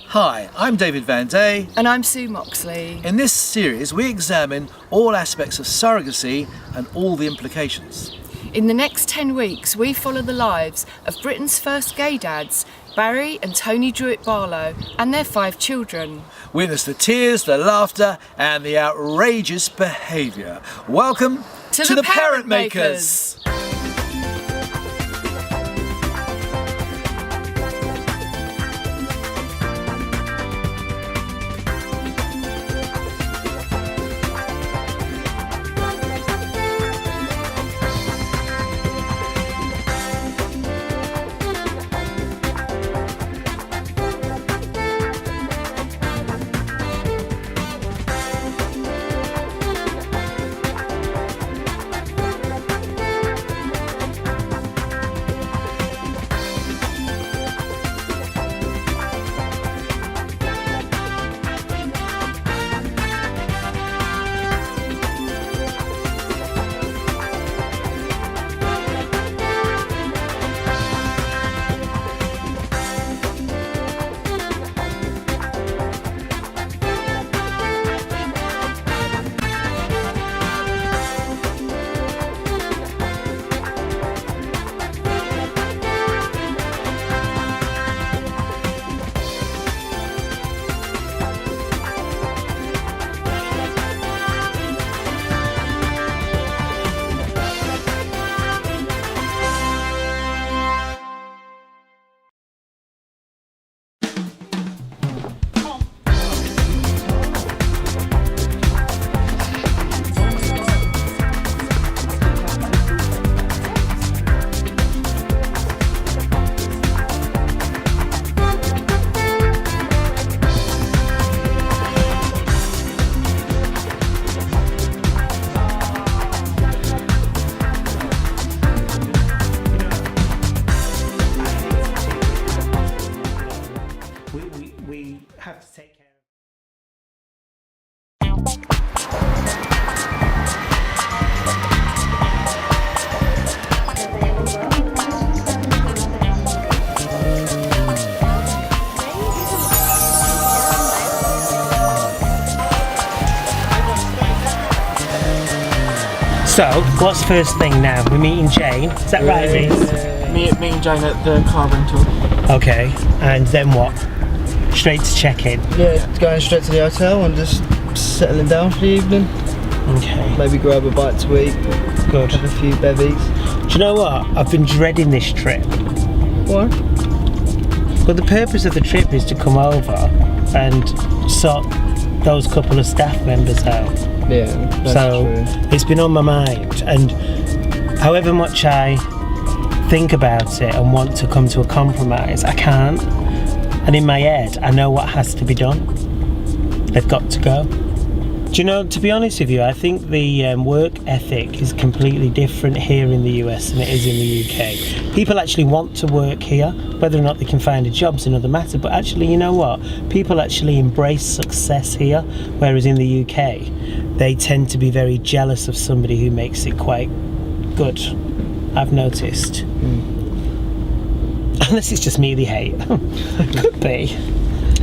Hi, I'm David Van Day. And I'm Sue Moxley. In this series, we examine all aspects of surrogacy and all the implications. In the next 10 weeks, we follow the lives of Britain's first gay dads, Barry and Tony Druitt-Barlow, and their 5 children. Witness the tears, the laughter, and the outrageous behaviour. Welcome to the Parent Makers. We have to take care of. So, what's first thing now? We're meeting Jane. Is that right, Reece? Me and Jane at the car rental. Okay, and then what? Straight to check-in. Yeah, going straight to the hotel and just settling down for the evening. Okay. Maybe grab a bite to eat. Good. Have a few bevies. Do you know what? I've been dreading this trip. Why? Well, the purpose of the trip is to come over and sort those couple of staff members out. Yeah, that's true. It's been on my mind, and however much I think about it and want to come to a compromise, I can't. And in my head, I know what has to be done. They've got to go. Do you know, to be honest with you, I think the work ethic is completely different here in the US than it is in the UK. People actually want to work here. Whether or not they can find a job is another matter, but actually, you know what? People actually embrace success here, whereas in the UK, they tend to be very jealous of somebody who makes it quite good. I've noticed. Unless it's just me they hate. Could be.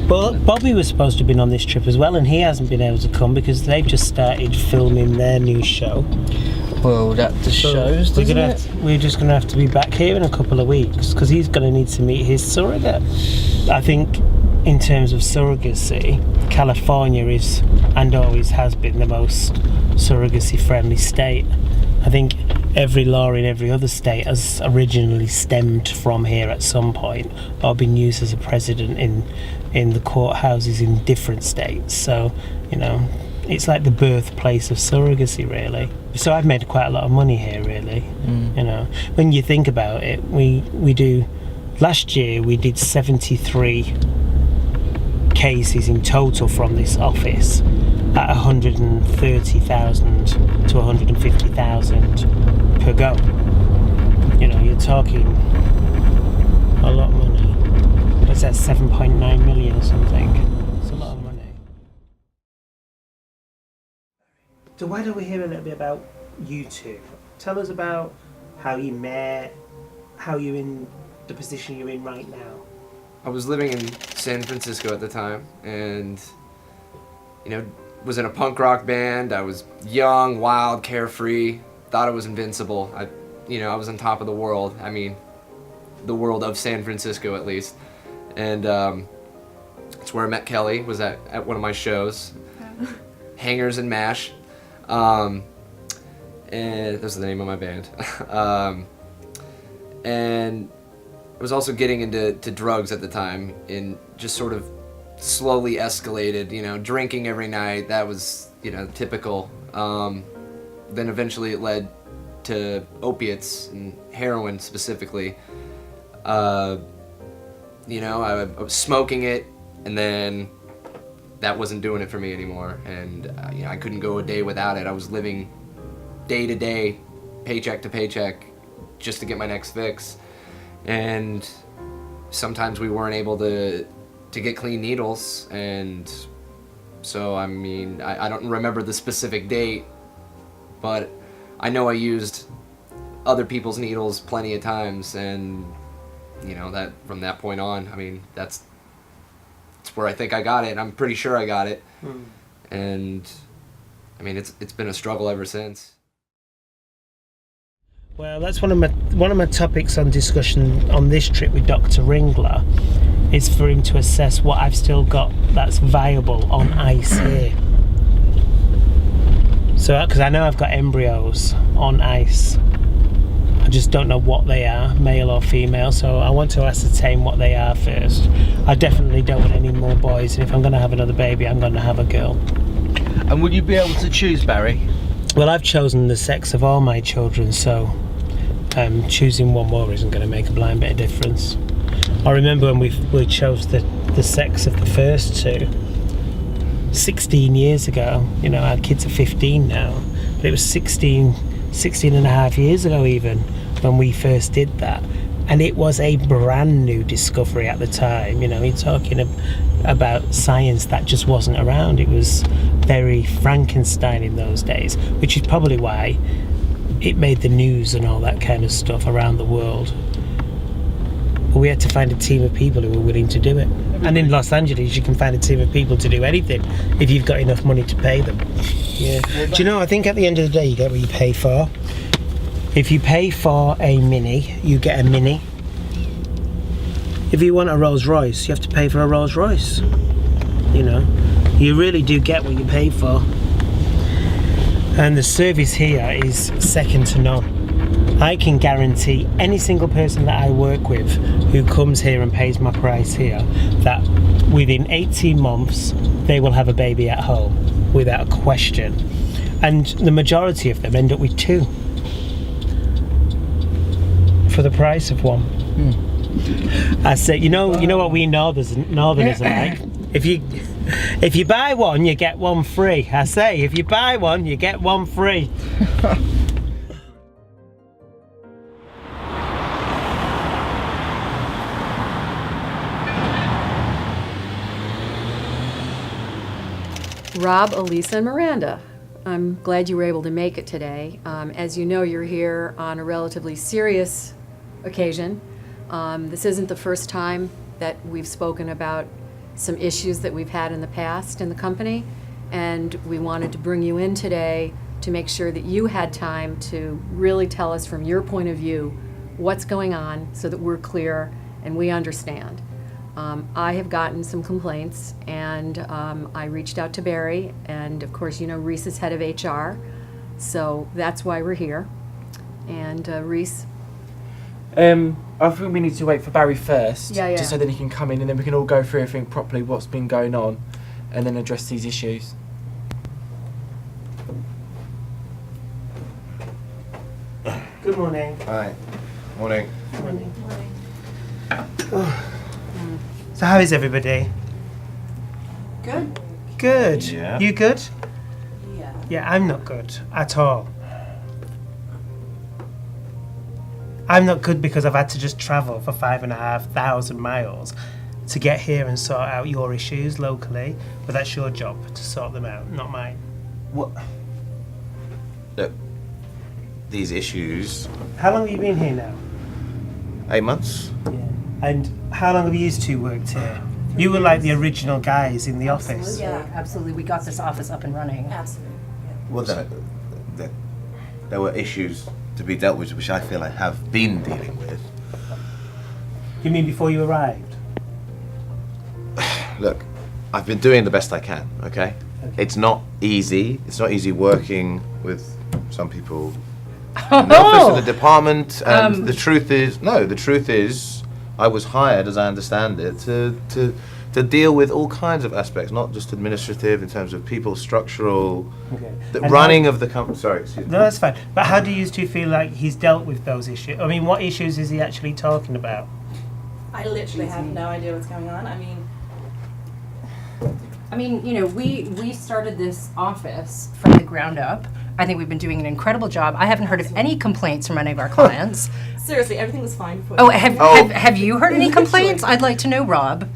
But Bobby was supposed to have been on this trip as well, and he hasn't been able to come because they've just started filming their new show. Well, that just shows, doesn't it? We're just going to have to be back here in a couple of weeks because he's going to need to meet his surrogate. I think in terms of surrogacy, California is, and always has been, the most surrogacy-friendly state. I think every law in every other state has originally stemmed from here at some point or been used as a precedent in the courthouses in different states. So, you know, it's like the birthplace of surrogacy, really. So I've made quite a lot of money here, really. You know, when you think about it, we do. Last year we did 73 cases in total from this office at 130,000 to 150,000 per go. You know, you're talking a lot of money. What's that, 7.9 million or something? It's a lot of money. So why don't we hear a little bit about you two? Tell us about how you met, how you're in the position you're in right now. I was living in San Francisco at the time, and was in a punk rock band. I was young, wild, carefree, thought I was invincible. I was on top of the world. I mean, the world of San Francisco at least. And that's where I met Kelly, was at one of my shows, Hangers and Mash. And that's the name of my band. And I was also getting into drugs at the time, and just sort of slowly escalated, drinking every night. That was, typical. Then eventually it led to opiates and heroin specifically. I was smoking it, and then that wasn't doing it for me anymore. And I couldn't go a day without it. I was living day to day, paycheck to paycheck, just to get my next fix. And sometimes we weren't able to get clean needles, and so I don't remember the specific date, but I know I used other people's needles plenty of times, and that from that point on, that's where I think I got it. I'm pretty sure I got it. And it's been a struggle ever since. Well, that's one of my topics on discussion on this trip with Dr. Ringler, is for him to assess what I've still got that's viable on ice here. So, because I know I've got embryos on ice, I just don't know what they are, male or female, so I want to ascertain what they are first. I definitely don't want any more boys, and if I'm going to have another baby, I'm going to have a girl. And would you be able to choose, Barry? Well, I've chosen the sex of all my children, so choosing one more isn't going to make a blind bit of difference. I remember when we chose the sex of the first two 16 years ago. Our kids are 15 now, but it was 16 and a half years ago even when we first did that, and it was a brand new discovery at the time. You're talking about science that just wasn't around. It was very Frankenstein in those days, which is probably why it made the news and all that kind of stuff around the world. But we had to find a team of people who were willing to do it. And in Los Angeles, you can find a team of people to do anything if you've got enough money to pay them. Yeah. Do you know, I think at the end of the day, you get what you pay for. If you pay for a Mini, you get a Mini. If you want a Rolls Royce, you have to pay for a Rolls Royce. You really do get what you pay for. And the service here is second to none. I can guarantee any single person that I work with who comes here and pays my price here, that within 18 months they will have a baby at home without a question. And the majority of them end up with 2 for the price of 1. I say, you know what we Northerners are like. If you buy one, you get one free. I say, if you buy one, you get one free. Rob, Elisa, and Miranda. I'm glad you were able to make it today. As you know, you're here on a relatively serious occasion. This isn't the first time that we've spoken about some issues that we've had in the past in the company, and we wanted to bring you in today to make sure that you had time to really tell us from your point of view what's going on so that we're clear and we understand. I have gotten some complaints, and I reached out to Barry, and of course, Reese is head of HR, so that's why we're here. And Reese? I think we need to wait for Barry first, Yeah. just so then he can come in, and then we can all go through everything properly, what's been going on, and then address these issues. Good morning. Hi. Morning. Morning. So how is everybody? Good. Good. Yeah. You good? Yeah. Yeah, I'm not good at all. I'm not good because I've had to just travel for 5,500 miles to get here and sort out your issues locally, but that's your job to sort them out, not mine. What? Look, these issues. How long have you been here now? 8 months. Yeah. And how long have you two worked here? You were like the original guys in the office. Yeah, absolutely. We got this office up and running. Absolutely. Well, there were issues to be dealt with, which I feel I have been dealing with. You mean before you arrived? Look, I've been doing the best I can, okay? It's not easy. It's not easy working with some people in the office and the department. And the truth is, I was hired, as I understand it, to deal with all kinds of aspects, not just administrative, in terms of people, structural, the running of the company. Sorry, excuse me. No, that's fine. But how do you two feel like he's dealt with those issues? I mean, what issues is he actually talking about? I literally have no idea what's going on. I mean, you know, we started this office from the ground up. I think we've been doing an incredible job. I haven't heard of any complaints from any of our clients. Seriously, everything was fine before. Oh, have you heard any complaints? I'd like to know, Rob.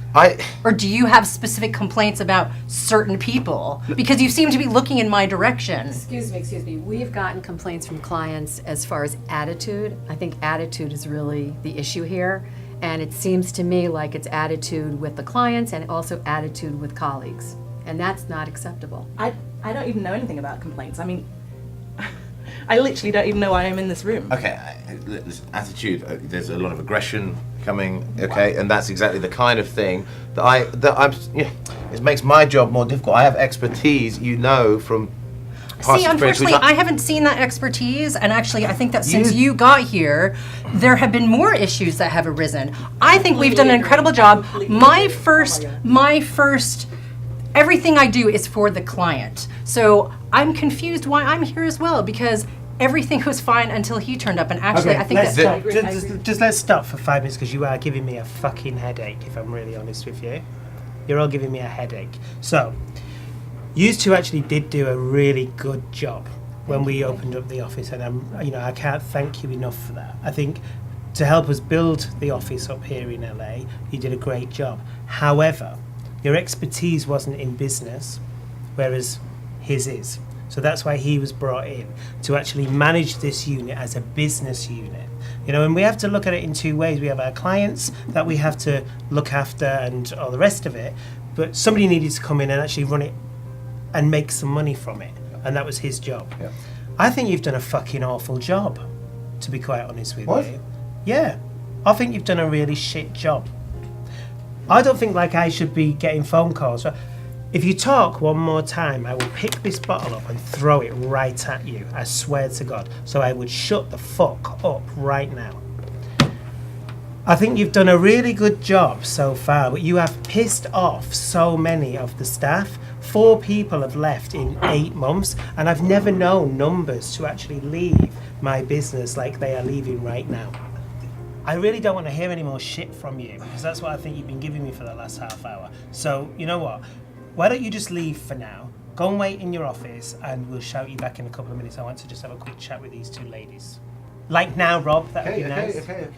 Or do you have specific complaints about certain people? Because you seem to be looking in my direction. Excuse me. We've gotten complaints from clients as far as attitude. I think attitude is really the issue here. And it seems to me like it's attitude with the clients and also attitude with colleagues. And that's not acceptable. I don't even know anything about complaints. I mean, I literally don't even know why I'm in this room. Okay, listen, attitude. There's a lot of aggression coming. Okay, and that's exactly the kind of thing that I'm. It makes my job more difficult. I have expertise, from past See, experience, unfortunately, I haven't seen that expertise, and actually, I think that since you got here, there have been more issues that have arisen. I think we've done an incredible job. My first, everything I do is for the client. So I'm confused why I'm here as well, because everything was fine until he turned up, and actually, I think let's that. stop. Just let's stop for 5 minutes, because you are giving me a fucking headache, if I'm really honest with you. You're all giving me a headache. So, you two actually did do a really good job when we opened up the office, and I can't thank you enough for that. I think to help us build the office up here in LA, you did a great job. However, your expertise wasn't in business, whereas his is. So that's why he was brought in, to actually manage this unit as a business unit. And we have to look at it in two ways. We have our clients that we have to look after and all the rest of it, but somebody needed to come in and actually run it and make some money from it, and that was his job. Yeah. I think you've done a fucking awful job, to be quite honest with What? you. Yeah, I think you've done a really shit job. I don't think I should be getting phone calls. If you talk one more time, I will pick this bottle up and throw it right at you. I swear to God. So I would shut the fuck up right now. I think you've done a really good job so far, but you have pissed off so many of the staff. 4 people have left in 8 months, and I've never known numbers to actually leave my business like they are leaving right now. I really don't want to hear any more shit from you, because that's what I think you've been giving me for the last half hour. So, you know what? Why don't you just leave for now? Go and wait in your office, and we'll shout you back in a couple of minutes. I want to just have a quick chat with these 2 ladies. Like now, Rob, that would be nice. Okay.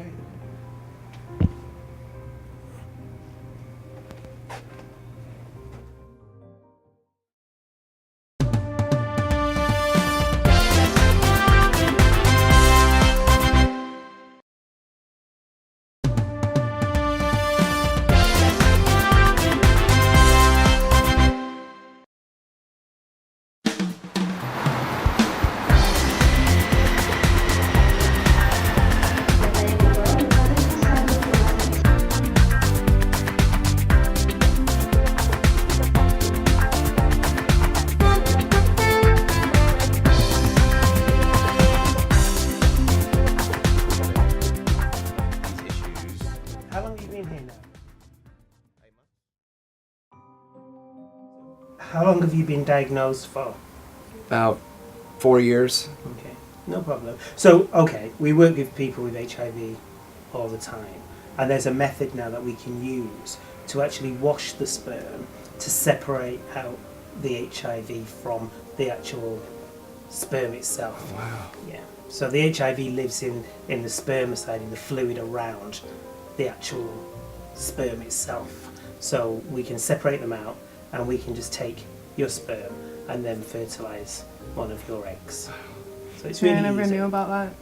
How long have you been diagnosed for? About 4 years. Okay, no problem. So, we work with people with HIV all the time, and there's a method now that we can use to actually wash the sperm to separate out the HIV from the actual sperm itself. Wow. Yeah. So the HIV lives in the spermicide, in the fluid around the actual sperm itself. So we can separate them out, and we can just take your sperm and then fertilise one of your eggs. So it's really I never easy. knew about that.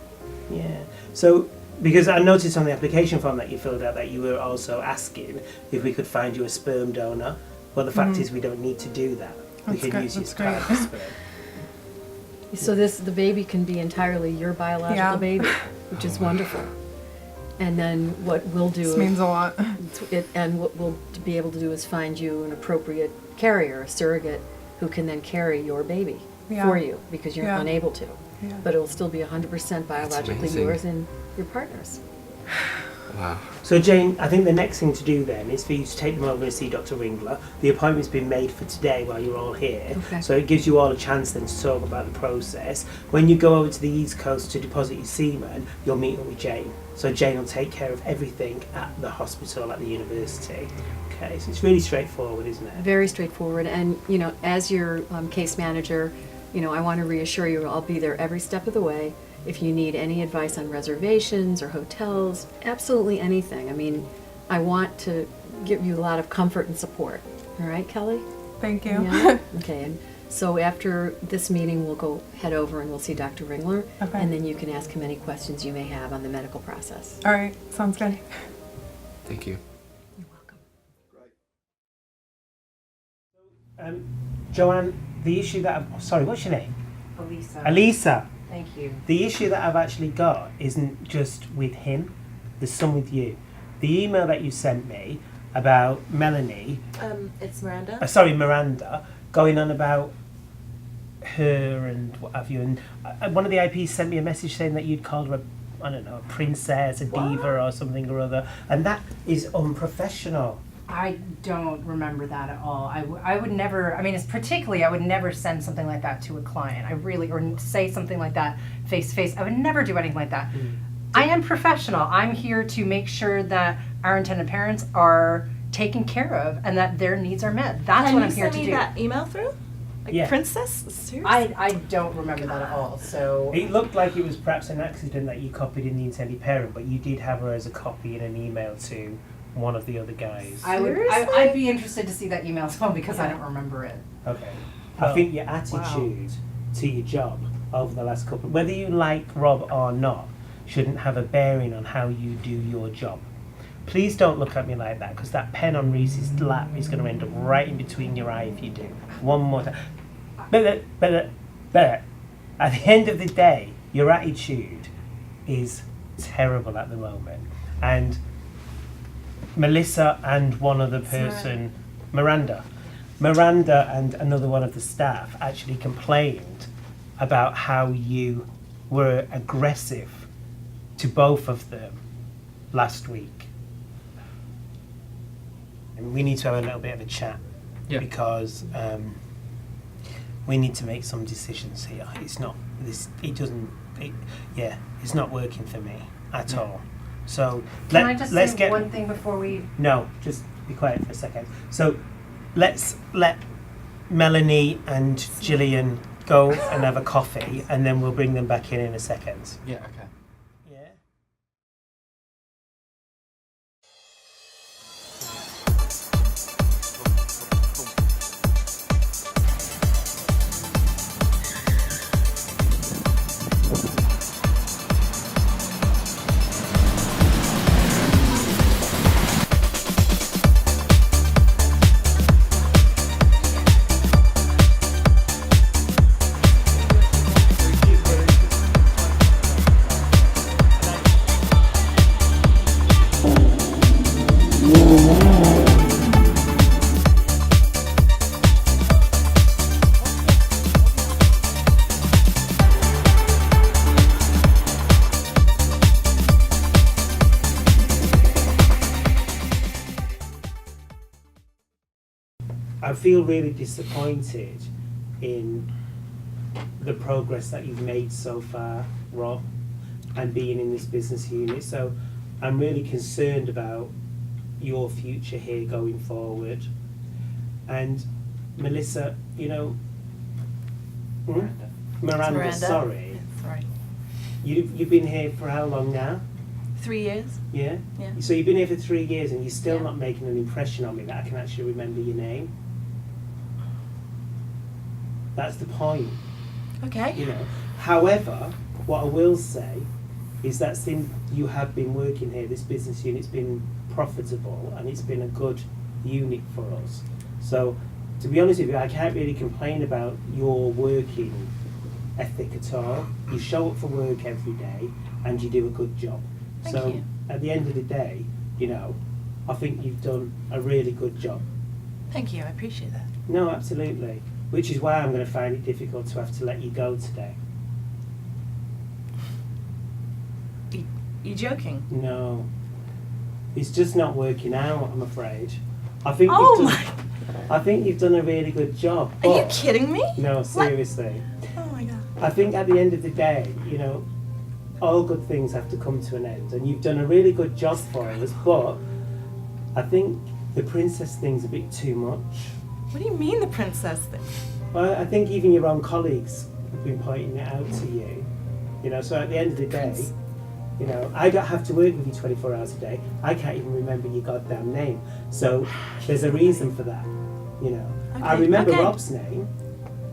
Yeah. So Because I noticed on the application form that you filled out that you were also asking if we could find you a sperm donor. Well, the fact is we don't need to do that. We can use your sperm. So the baby can be entirely your biological baby, which is wonderful. And then what we'll do... This means a lot. And what we'll be able to do is find you an appropriate carrier, a surrogate, who can then carry your baby for you, because you're unable to. Yeah. But it'll still be 100% biologically yours and your partner's. Wow. So Jane, I think the next thing to do then is for you to take them over and see Dr. Ringler. The appointment's been made for today while you're all here. Okay. So it gives you all a chance then to talk about the process. When you go over to the East Coast to deposit your semen, you'll meet up with Jane. So Jane will take care of everything at the hospital, at the university. Okay, so it's really straightforward, isn't it? Very straightforward. And, you know, as your case manager, you know, I want to reassure you I'll be there every step of the way. If you need any advice on reservations or hotels, absolutely anything. I mean, I want to give you a lot of comfort and support. All right, Kelly? Thank you. Yeah? Okay. And so after this meeting, we'll head over and we'll see Dr. Ringler. Okay. And then you can ask him any questions you may have on the medical process. All right, sounds good. Thank you. You're welcome. Joanne, the issue that sorry, what's your name? Elisa. Elisa. Thank you. The issue that I've actually got isn't just with him, there's some with you. The email that you sent me about Melanie, It's Miranda. Miranda, going on about her and what have you, and one of the IPs sent me a message saying that you'd called her a princess, a diva or something or other, and that is unprofessional. I don't remember that at all. I would never, I mean, it's particularly, I would never send something like that to a client. I really, or say something like that face to face. I would never do anything like that. I am professional. I'm here to make sure that our intended parents are taken care of and that their needs are met. That's what I'm here to do. Can you send me that email through? Like, Yeah. princess? Seriously? I don't remember that at all, so... It looked like it was perhaps an accident that you copied in the intended parent, but you did have her as a copy in an email to one of the other guys. I'd be interested to see that email as well because I don't remember it. Okay. I think your attitude to your job over the last couple, whether you like Rob or not, shouldn't have a bearing on how you do your job. Please don't look at me like that, because that pen on Reese's lap is going to end up right in between your eye if you do. One more time. But at the end of the day, your attitude is terrible at the moment. And Melissa and one other person, Miranda and another one of the staff actually complained about how you were aggressive to both of them last week. And we need to have a little bit of a chat because we need to make some decisions here. It's not it's not working for me at all. So Can I just say one thing before we... No, just be quiet for a second. So let's let Melanie and Gillian go and have a coffee, and then we'll bring them back in a second. Yeah, okay. Yeah. I feel really disappointed in the progress that you've made so far, Rob, and being in this business unit. So I'm really concerned about your future here going forward. And Melissa, you know, Miranda, sorry. That's right. You've been here for how long now? 3 years. Yeah? Yeah. So you've been here for 3 years and you're still not making an impression on me that I can actually remember your name. That's the point. Okay. You know. However, what I will say is that since you have been working here, this business unit's been profitable and it's been a good unit for us. So, to be honest with you, I can't really complain about your working ethic at all. You show up for work every day and you do a good job. Thank so, you. at the end of the day, you know, I think you've done a really good job. Thank you, I appreciate that. No, absolutely. Which is why I'm going to find it difficult to have to let you go today. You joking? No. It's just not working out, I'm afraid. I think I think you've done a really good job. Are you but- kidding me? No, seriously. Oh my god. I think at the end of the day, you know, all good things have to come to an end, and you've done a really good job for us, but I think the princess thing's a bit too much. What do you mean the princess thing? Well, I think even your own colleagues have been pointing it out to you. You know, so at the end of the day, you know, I don't have to work with you 24 hours a day. I can't even remember your goddamn name. So there's a reason for that, you know. I remember Rob's name,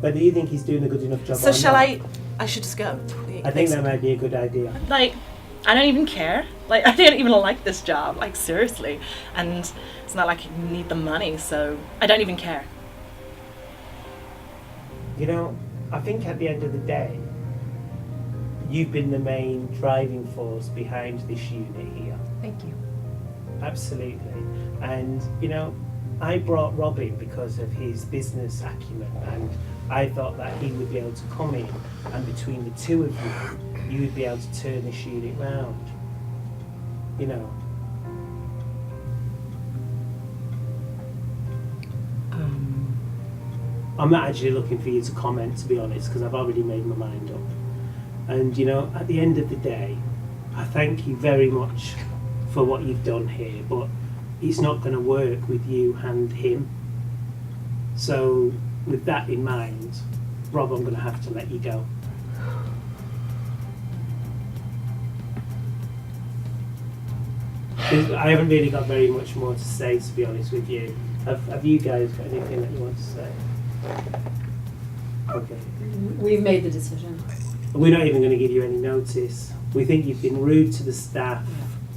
but do you think he's doing a good enough job? So or shall not? I should just go. I think that might be a good idea. Like, I don't even care. Like, I don't even like this job. Like, seriously. And it's not like you need the money, so I don't even care. You know, I think at the end of the day, you've been the main driving force behind this unit here. Thank you. Absolutely. And, you know, I brought Rob in because of his business acumen, and I thought that he would be able to come in, and between the two of you, you would be able to turn this unit round. You know. I'm not actually looking for you to comment, to be honest, because I've already made my mind up. And, you know, at the end of the day, I thank you very much for what you've done here, but it's not going to work with you and him. So, with that in mind, Rob, I'm going to have to let you go. I haven't really got very much more to say, to be honest with you. Have you guys got anything that you want to say? Okay. We've made the decision. We're not even going to give you any notice. We think you've been rude to the staff.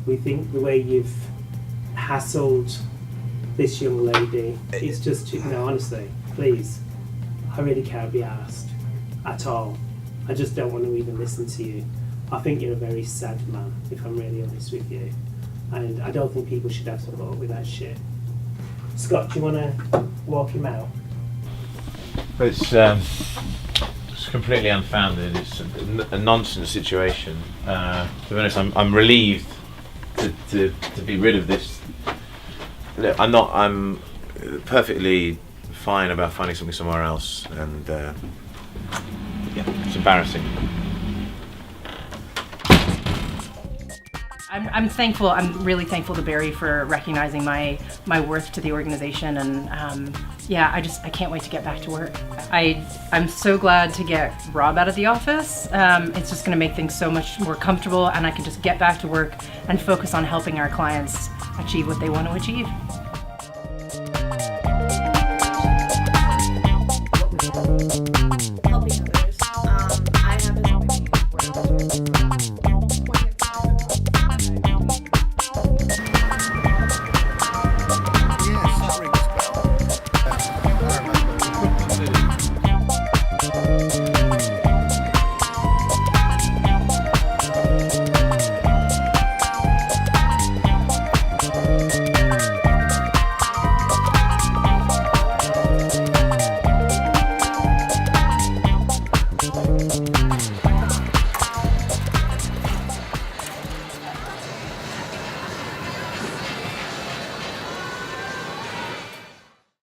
We think the way you've hassled this young lady, it's just, no, honestly, please, I really can't be asked at all. I just don't want to even listen to you. I think you're a very sad man, if I'm really honest with you. And I don't think people should have to put up with that shit. Scott, do you want to walk him out? It's completely unfounded. It's a nonsense situation. To be honest, I'm relieved to be rid of this. Look, I'm perfectly fine about finding something somewhere else, and yeah, it's embarrassing. I'm thankful. I'm really thankful to Barry for recognizing my worth to the organization, and yeah, I can't wait to get back to work. I'm so glad to get Rob out of the office. It's just going to make things so much more comfortable, and I can just get back to work and focus on helping our clients achieve what they want to achieve.